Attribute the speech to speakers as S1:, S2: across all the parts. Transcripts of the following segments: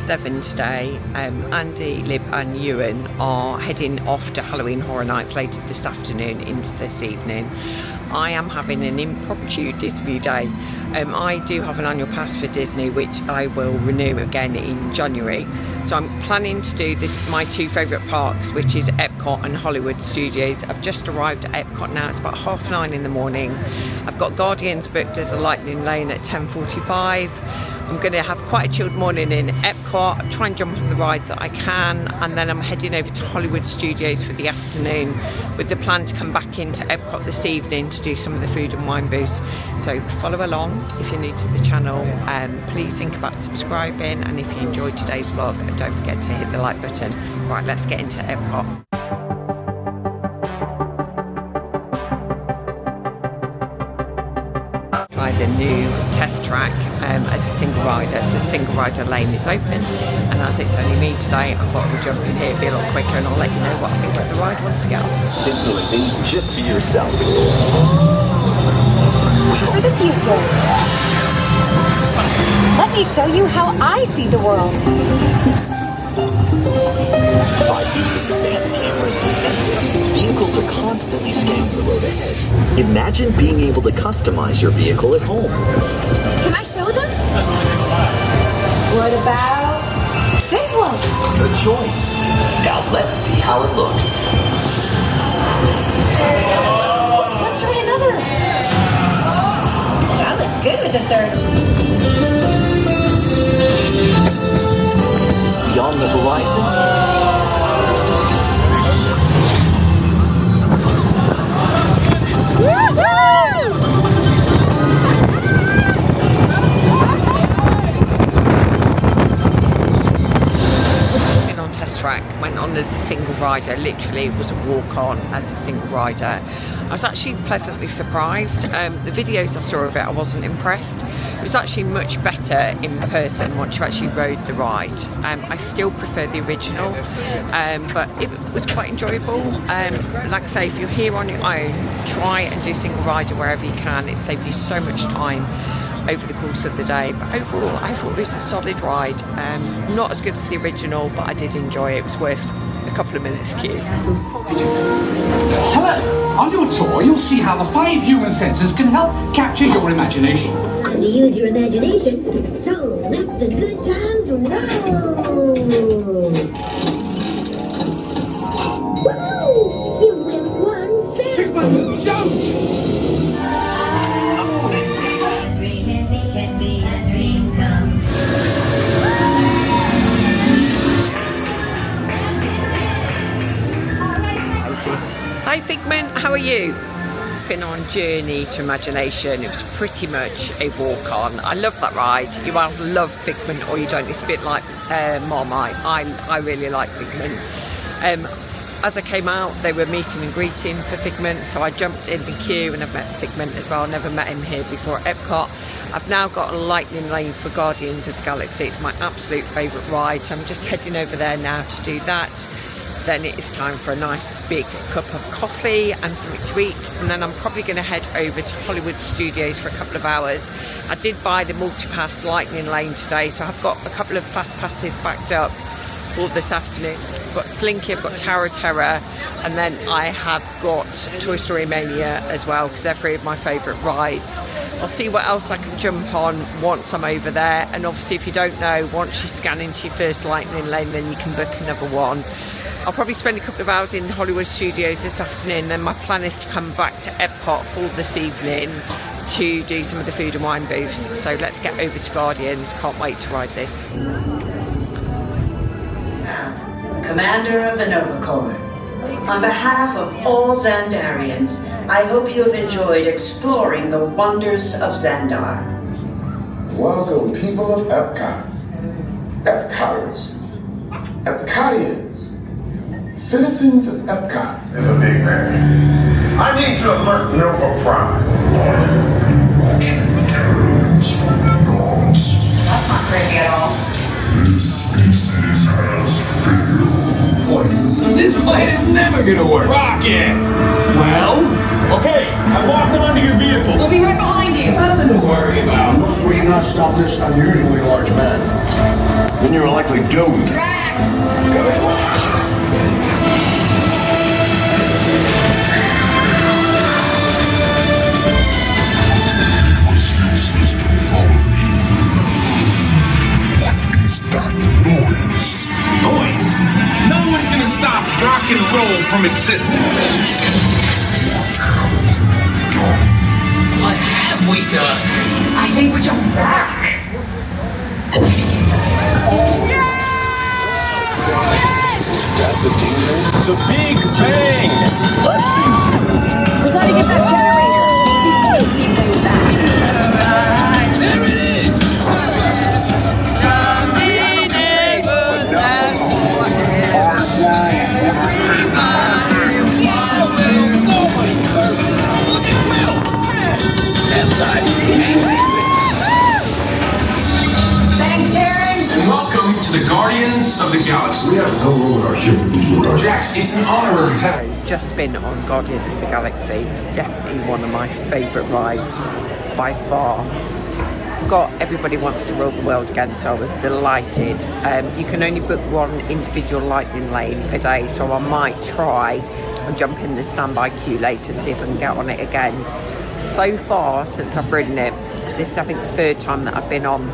S1: 7 today. Andy, Lib and Ewan are heading off to Halloween Horror Nights later this afternoon into this evening. I am having an impromptu Disney day. I do have an annual pass for Disney, which I will renew again in January. So I'm planning to do my two favourite parks, which is EPCOT and Hollywood Studios. I've just arrived at EPCOT now. It's about 9:30 in the morning. I've got Guardians booked as a lightning lane at 10:45. I'm going to have quite a chilled morning in EPCOT, try and jump on the rides that I can, and then I'm heading over to Hollywood Studios for the afternoon with the plan to come back into EPCOT this evening to do some of the food and wine booths. So follow along if you're new to the channel. Please think about subscribing, and if you enjoyed today's vlog, don't forget to hit the like button. Right, let's get into EPCOT. The new test track as a single rider, so the single rider lane is open, and as it's only me today, I thought I would jump in here, be a lot quicker, and I'll let you know what I think of the ride once I get off.
S2: Just be yourself.
S3: For the future. Let me show you how I see the world.
S2: By using advanced cameras and sensors, vehicles are constantly scanning the road ahead. Imagine being able to customize your vehicle at home.
S3: Can I show them? What about this one?
S2: Good choice. Now let's see how it looks.
S3: Let's try another. That looks good with the third.
S2: Beyond the horizon,
S1: on test track, went on as a single rider. Literally it was a walk on as a single rider. I was actually pleasantly surprised. The videos I saw of it, I wasn't impressed. It was actually much better in person once you actually rode the ride. I still prefer the original, but it was quite enjoyable. Like I say, if you're here on your own, try and do single rider wherever you can. It saves you so much time over the course of the day. But overall, I thought it was a solid ride. Not as good as the original, but I did enjoy it. It was worth a couple of minutes queue.
S4: Hello! On your tour, you'll see how the 5 human senses can help capture your imagination.
S5: And to use your imagination, so let the good times roll! Whoa! You win 1 cent!
S4: Figment, don't!
S1: Hi Figment, how are you? It's been on Journey to Imagination. It was pretty much a walk on. I love that ride. You either love Figment or you don't. It's a bit like Marmite. I really like Figment. As I came out, they were meeting and greeting for Figment, so I jumped in the queue and I've met Figment as well. Never met him here before at EPCOT. I've now got a lightning lane for Guardians of the Galaxy. It's my absolute favourite ride, so I'm just heading over there now to do that. Then it is time for a nice big cup of coffee and something to eat, and then I'm probably going to head over to Hollywood Studios for a couple of hours. I did buy the multi-pass lightning lane today, so I've got a couple of fast passes backed up for this afternoon. I've got Slinky, I've got Tower of Terror, and then I have got Toy Story Mania as well, because they're 3 of my favourite rides. I'll see what else I can jump on once I'm over there, and obviously if you don't know, once you scan into your first lightning lane, then you can book another one. I'll probably spend a couple of hours in Hollywood Studios this afternoon, then my plan is to come back to EPCOT for this evening to do some of the food and wine booths. So let's get over to Guardians. Can't wait to ride this.
S6: Commander of the Nova Corps, on behalf of all Xandarians, I hope you have enjoyed exploring the wonders of Xandar.
S7: Welcome, people of EPCOT, EPCOTers, EPCOTians, citizens of EPCOT.
S8: Is a big man. I need to alert Nova Prime.
S7: Watching terrors from beyond.
S3: That's not creepy at all.
S7: This species has failed.
S4: Boy, this plan is never gonna work.
S8: Rocket!
S4: Well,
S8: Okay, I walked onto your vehicle.
S3: We'll be right behind you.
S4: nothing to worry about.
S9: Must we not stop this unusually large man?
S7: then you're likely doomed. It was useless to follow me. What is that noise?
S8: Noise? No one's gonna stop rock and roll from existing.
S7: What have we done?
S6: I think we jumped back.
S8: The Big Bang!
S3: We gotta get that generator. Let's keep going back.
S1: There it is!
S3: Thanks, Terrence.
S8: And welcome to the Guardians of the Galaxy.
S7: We have no room in our ship for these regards.
S8: Drax, it's an honorary title.
S1: Just been on Guardians of the Galaxy. It's definitely one of my favourite rides by far. Got Everybody Wants to Rule the World again, so I was delighted. You can only book one individual lightning lane per day, so I might try and jump in the standby queue later and see if I can get on it again. So far since I've ridden it, this is I think the third time that I've been on.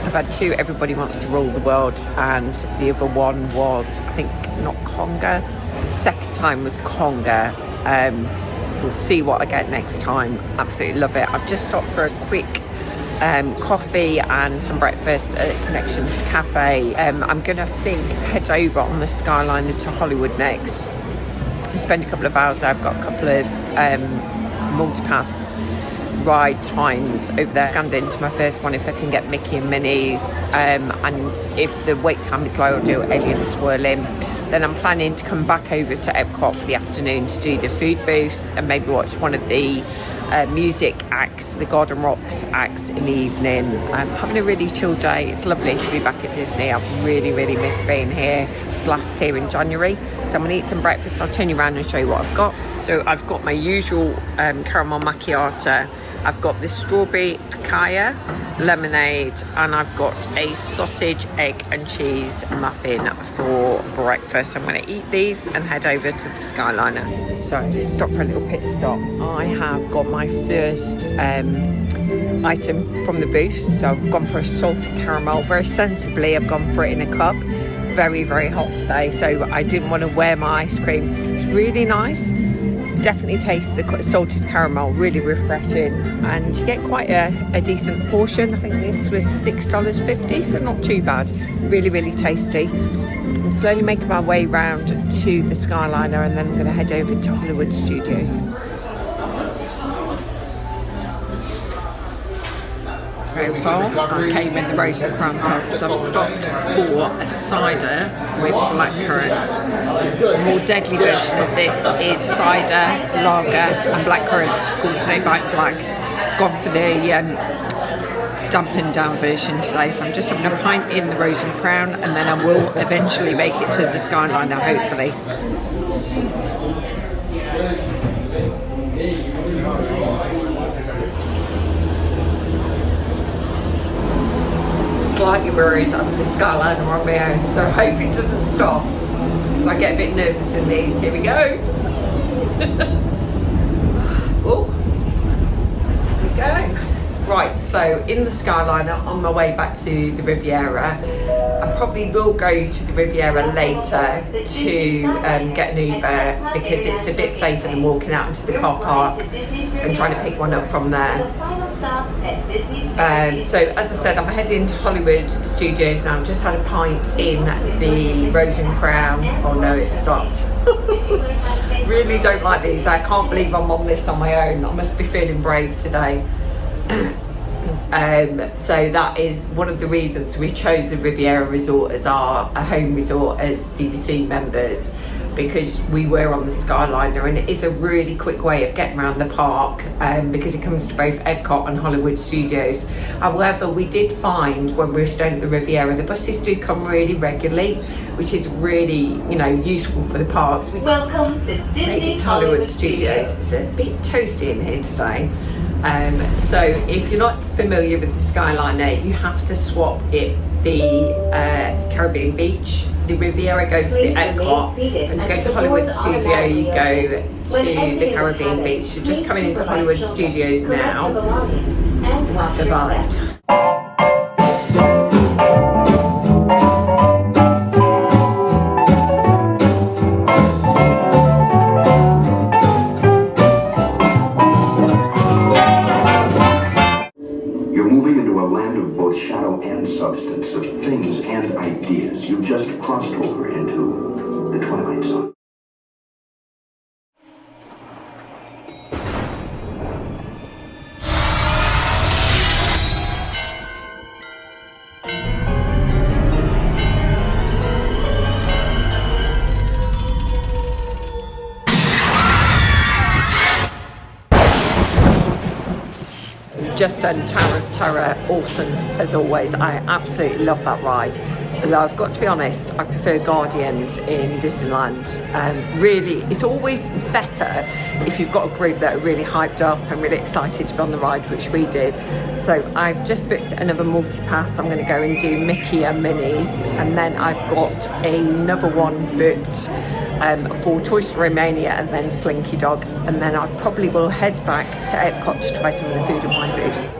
S1: I've had two Everybody Wants to Rule the World, and the other one was I think not Conga. The second time was Conga. We'll see what I get next time. Absolutely love it. I've just stopped for a quick coffee and some breakfast at Connections Cafe. I'm gonna head over on the Skyliner to Hollywood next and spend a couple of hours there. I've got a couple of multipass ride times over there. Scanned into my first one if I can get Mickey and Minnie's, and if the wait time is low, I'll do Alien Swirling. Then I'm planning to come back over to EPCOT for the afternoon to do the food booths and maybe watch one of the music acts, the Garden Rocks acts in the evening. Having a really chill day. It's lovely to be back at Disney. I've really missed being here. I was last here in January, so I'm gonna eat some breakfast. I'll turn you around and show you what I've got. So I've got my usual caramel macchiato. I've got this strawberry acai lemonade, and I've got a sausage, egg and cheese muffin for breakfast. I'm going to eat these and head over to the Skyliner. So I just stopped for a little pit stop. I have got my first item from the booth. So I've gone for a salted caramel. Very sensibly, I've gone for it in a cup. Very hot today, so I didn't want to wear my ice cream. It's really nice. Definitely taste the salted caramel, really refreshing, and you get quite a decent portion. I think this was $6.50, so not too bad. Really tasty. I'm slowly making my way round to the Skyliner, and then I'm going to head over to Hollywood Studios. Very far. I came in the Rose and Crown Pub, so I've stopped for a cider with blackcurrant. The more deadly version of this is cider, lager and blackcurrant. It's called Snowbite Black. Gone for the dampened down version today, so I'm just having a pint in the Rose and Crown, and then I will eventually make it to the Skyliner, hopefully. Slightly worried I'm in the Skyliner on my own, so I hope it doesn't stop because I get a bit nervous in these. Here we go. Oh, here we go. Right, so in the Skyliner on my way back to the Riviera. I probably will go to the Riviera later to get an Uber because it's a bit safer than walking out into the car park and trying to pick one up from there. So as I said, I'm heading to Hollywood Studios now. I've just had a pint in the Rose and Crown. Oh no, it's stopped. Really don't like these. I can't believe I'm on this on my own. I must be feeling brave today. So that is one of the reasons we chose the Riviera Resort as our home resort as DVC members, because we were on the Skyliner, and it is a really quick way of getting around the park because it comes to both EPCOT and Hollywood Studios. However, we did find when we were staying at the Riviera, the buses do come really regularly, which is really, useful for the parks. We
S3: Welcome to Disney
S1: Hollywood Studios. It's a bit toasty in here today. So if you're not familiar with the Skyliner, you have to swap it the Caribbean beach. The Riviera goes to the EPCOT, and to go to Hollywood Studio you go to the Caribbean beach. You're just coming into Hollywood Studios now. Survived.
S2: Shadow and substance, of things and ideas. You've just crossed over into the Twilight Zone.
S1: Just done Tower of Terror, awesome as always. I absolutely love that ride. Although I've got to be honest, I prefer Guardians in Disneyland. Really, it's always better if you've got a group that are really hyped up and really excited to be on the ride, which we did. So I've just booked another multi-pass. I'm going to go and do Mickey and Minnie's, and then I've got another one booked for Toy Story Mania and then Slinky Dog, and then I probably will head back to EPCOT to try some of the food and wine booths.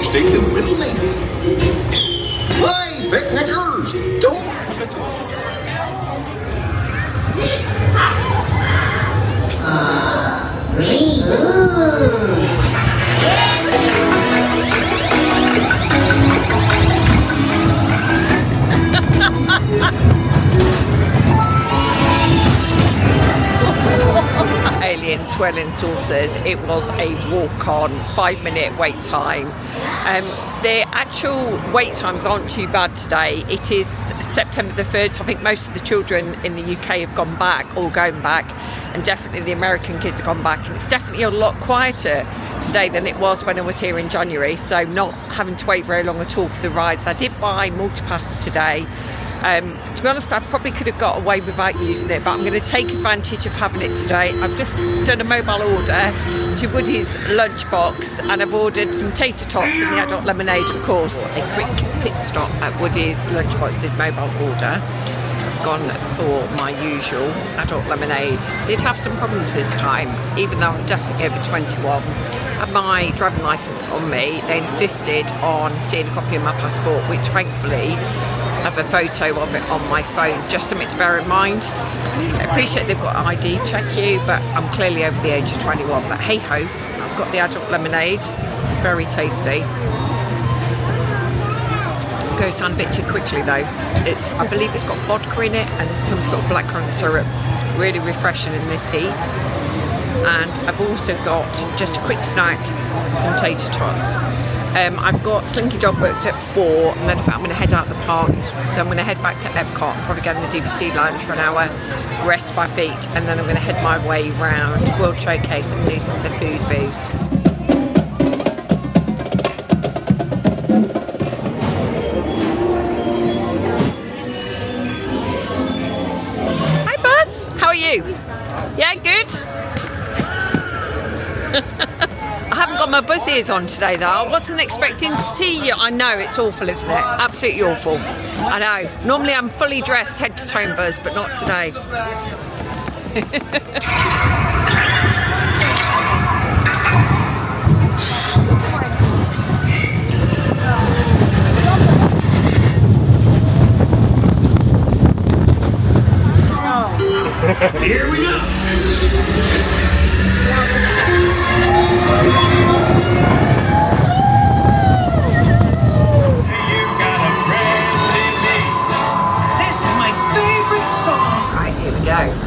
S7: Sticking with me. Hey, picnickers, don't.
S1: Alien swirling saucers. It was a walk-on, 5-minute wait time. The actual wait times aren't too bad today. It is September the 3rd, so I think most of the children in the UK have gone back or going back, and definitely the American kids have gone back, and it's definitely a lot quieter today than it was when I was here in January, so not having to wait very long at all for the rides. I did buy multipass today. To be honest, I probably could have got away without using it, but I'm going to take advantage of having it today. I've just done a mobile order to Woody's lunchbox, and I've ordered some tater tots and the adult lemonade, of course. A quick pit stop at Woody's lunchbox, did mobile order. I've gone for my usual adult lemonade. Did have some problems this time, even though I'm definitely over 21. Had my driving licence on me. They insisted on seeing a copy of my passport, which thankfully I have a photo of it on my phone, just something to bear in mind. I appreciate they've got an ID check you, but I'm clearly over the age of 21. But hey ho, I've got the adult lemonade, very tasty. It goes down a bit too quickly though. I believe it's got vodka in it and some sort of blackcurrant syrup. Really refreshing in this heat. And I've also got just a quick snack, some tater tots. I've got Slinky Dog booked at 4, and then I'm going to head out the park, so I'm going to head back to EPCOT, probably go on the Disney Skyliner for an hour, rest my feet, and then I'm going to head my way round World Showcase and do some of the food booths. Hi Buzz, how are you? Yeah, good? I haven't got my buzz ears on today though. I wasn't expecting to see you. I know, it's awful, isn't it? Absolutely awful. I know. Normally I'm fully dressed head to toe, Buzz, but not today.
S7: Here we go.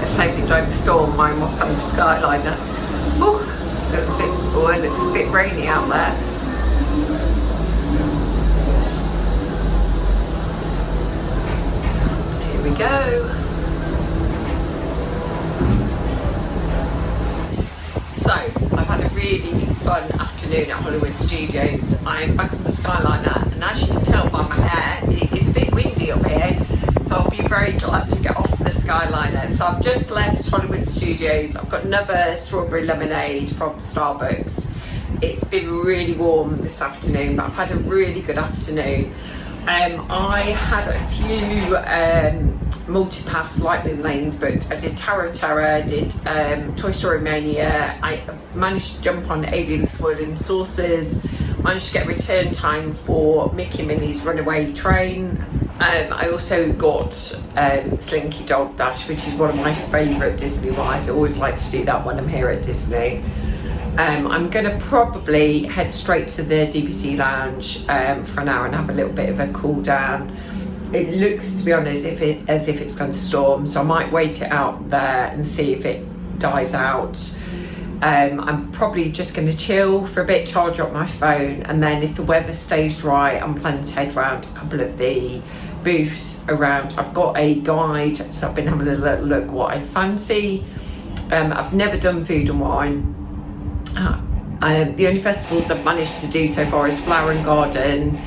S1: Let's hope it don't storm my Skyliner. It looks a bit rainy out there. Here we go. afternoon at Hollywood Studios. I'm back on the Skyliner, and as you can tell by my hair, it's a bit windy up here, so I'll be very glad to get off the Skyliner. So I've just left Hollywood Studios. I've got another strawberry lemonade from Starbucks. It's been really warm this afternoon, but I've had a really good afternoon. I had a few multi-pass lightning lanes booked. I did Tower of Terror, I did Toy Story Mania, I managed to jump on Alien Swirling Saucers, managed to get return time for Mickey and Minnie's Runaway Train. I also got Slinky Dog Dash, which is one of my favourite Disney rides. I always like to do that when I'm here at Disney. I'm going to probably head straight to the DVC lounge for an hour and have a little bit of a cool down. It looks, to be honest, as if it's going to storm, so I might wait it out there and see if it dies out. I'm probably just going to chill for a bit, charge up my phone, and then if the weather stays dry, I'm planning to head around a couple of the booths around. I've got a guide, so I've been having a little look what I fancy. I've never done food and wine. The only festivals I've managed to do so far is Flower and Garden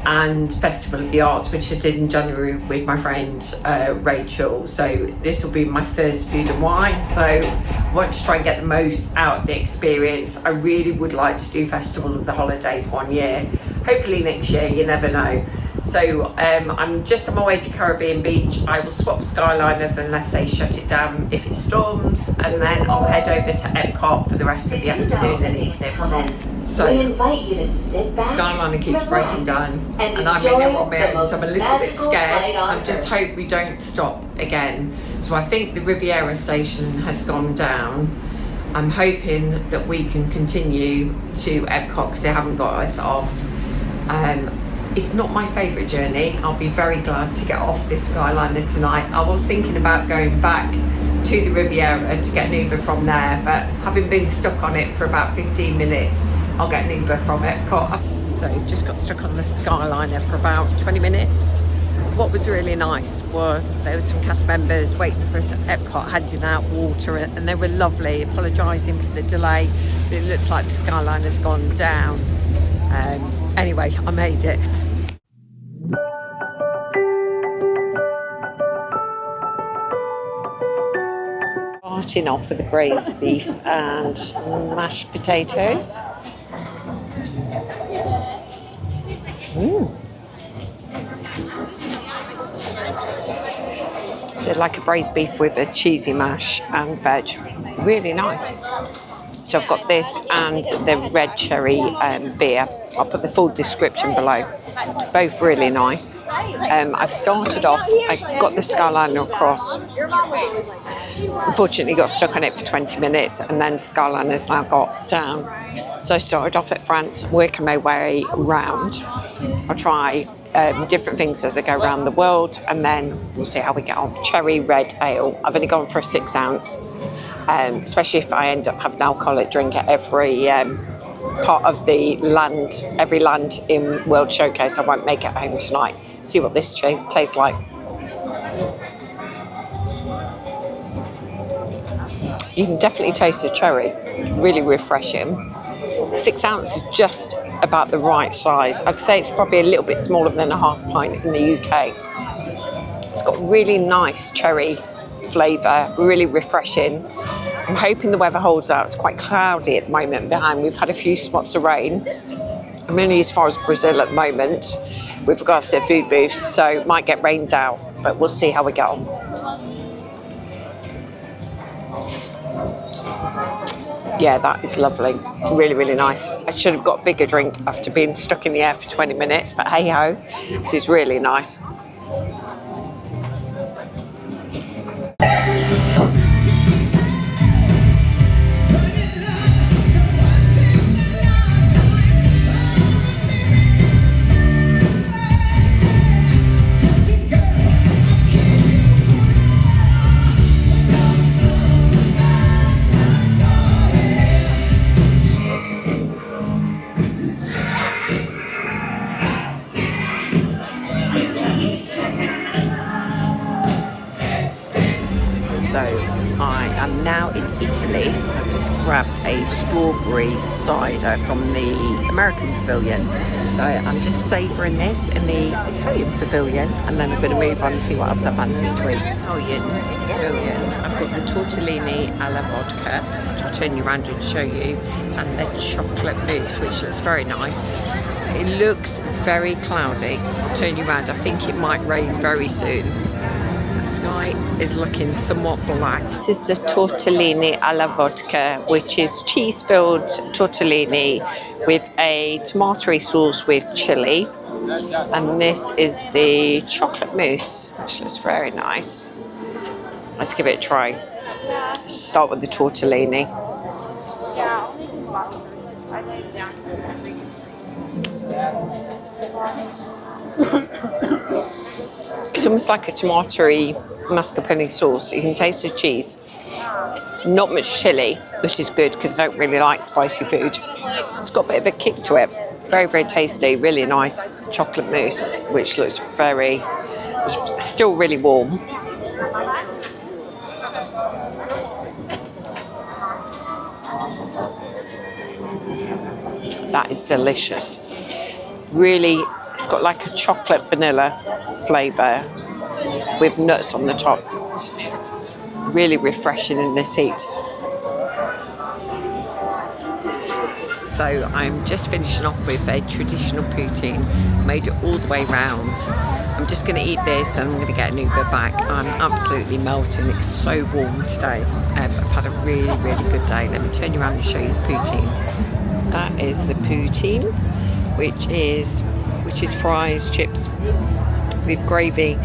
S1: and Festival of the Arts, which I did in January with my friend Rachel. So this will be my first food and wine, so I want to try and get the most out of the experience. I really would like to do Festival of the Holidays one year, hopefully next year, you never know. So I'm just on my way to Caribbean Beach. I will swap Skyliners unless they shut it down if it storms, and then I'll head over to EPCOT for the rest of the afternoon and evening. So
S3: we invite you to sit back,
S1: Skyliner keeps breaking down, and I'm in it on my own, so I'm a little bit scared. I just hope we don't stop again. So I think the Riviera station has gone down. I'm hoping that we can continue to EPCOT because they haven't got us off. It's not my favourite journey. I'll be very glad to get off this Skyliner tonight. I was thinking about going back to the Riviera to get an Uber from there, but having been stuck on it for about 15 minutes, I'll get an Uber from EPCOT. So just got stuck on the Skyliner for about 20 minutes. What was really nice was there were some cast members waiting for us at EPCOT handing out water, and they were lovely, apologising for the delay, but it looks like the Skyliner's gone down. Anyway, I made it. Starting off with the braised beef and mashed potatoes. So like a braised beef with a cheesy mash and veg. Really nice. So I've got this and the red cherry beer. I'll put the full description below. Both really nice. I started off, I got the Skyliner across. Unfortunately got stuck on it for 20 minutes, and then Skyliner's now got down. So I started off at France, working my way around. I'll try different things as I go around the world, and then we'll see how we get on. Cherry red ale. I've only gone for a 6 ounce, especially if I end up having an alcoholic drink at every part of the land, every land in World Showcase. I won't make it home tonight. See what this tastes like. You can definitely taste the cherry, really refreshing. 6 ounce is just about the right size. I'd say it's probably a little bit smaller than a half pint in the UK. It's got really nice cherry flavour, really refreshing. I'm hoping the weather holds out. It's quite cloudy at the moment behind. We've had a few spots of rain. I'm only as far as Brazil at the moment with regards to the food booths, so it might get rained out, but we'll see how we get on. Yeah, that is lovely. Really, really nice. I should have got a bigger drink after being stuck in the air for 20 minutes, but hey ho, this is really nice. So I am now in Italy. I've just grabbed a strawberry cider from the American pavilion. So I'm just savouring this in the Italian pavilion, and then I'm going to move on and see what else I fancy to eat. Italian pavilion, I've got the tortellini alla vodka, which I'll turn you around and show you, and the chocolate mousse, which looks very nice. It looks very cloudy. I'll turn you around. I think it might rain very soon. The sky is looking somewhat black. This is the tortellini alla vodka, which is cheese-filled tortellini with a tomatoey sauce with chili. And this is the chocolate mousse, which looks very nice. Let's give it a try. Let's start with the tortellini. It's almost like a tomatoey mascarpone sauce. You can taste the cheese. Not much chili, which is good because I don't really like spicy food. It's got a bit of a kick to it. Very, very tasty. Really nice chocolate mousse, which looks very, still really warm. That is delicious. Really, it's got like a chocolate vanilla flavour with nuts on the top. Really refreshing in this heat. So I'm just finishing off with a traditional poutine. Made it all the way round. I'm just going to eat this and I'm going to get an Uber back. I'm absolutely melting. It's so warm today. I've had a really, really good day. Let me turn you around and show you the poutine. That is the poutine, which is fries, chips with gravy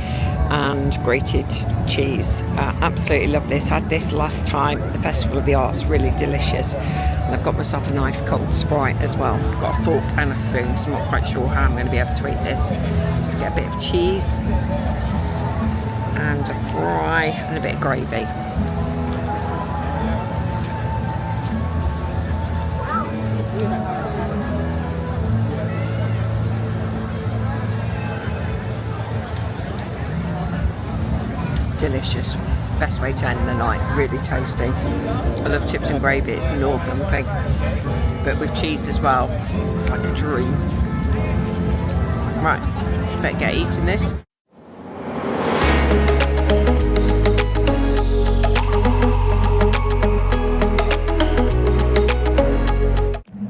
S1: and grated cheese. Absolutely love this. Had this last time at the Festival of the Arts. Really delicious. And I've got myself a nice cold Sprite as well. I've got a fork and a spoon, so I'm not quite sure how I'm going to be able to eat this. Just get a bit of cheese and a fry and a bit of gravy. Delicious. Best way to end the night. Really tasty. I love chips and gravy. It's a northern thing, but with cheese as well, it's like a dream. Right, better get eating this.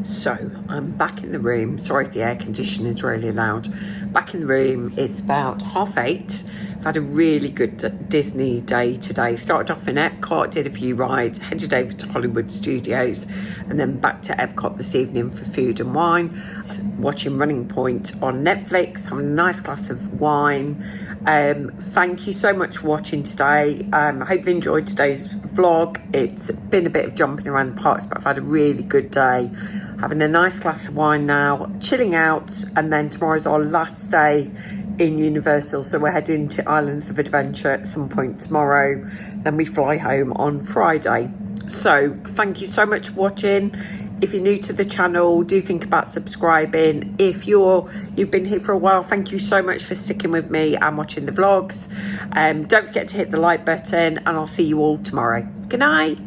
S1: So I'm back in the room. Sorry if the air conditioning is really loud. Back in the room. It's about 8:30. I've had a really good Disney day today. Started off in EPCOT, did a few rides, headed over to Hollywood Studios, and then back to EPCOT this evening for food and wine. Watching Running Point on Netflix, having a nice glass of wine. Thank you so much for watching today. I hope you enjoyed today's vlog. It's been a bit of jumping around the parks, but I've had a really good day. Having a nice glass of wine now, chilling out, and then tomorrow's our last day in Universal, so we're heading to Islands of Adventure at some point tomorrow, then we fly home on Friday. So thank you so much for watching. If you're new to the channel, do think about subscribing. If you've been here for a while, thank you so much for sticking with me and watching the vlogs. Don't forget to hit the like button, and I'll see you all tomorrow. Good night.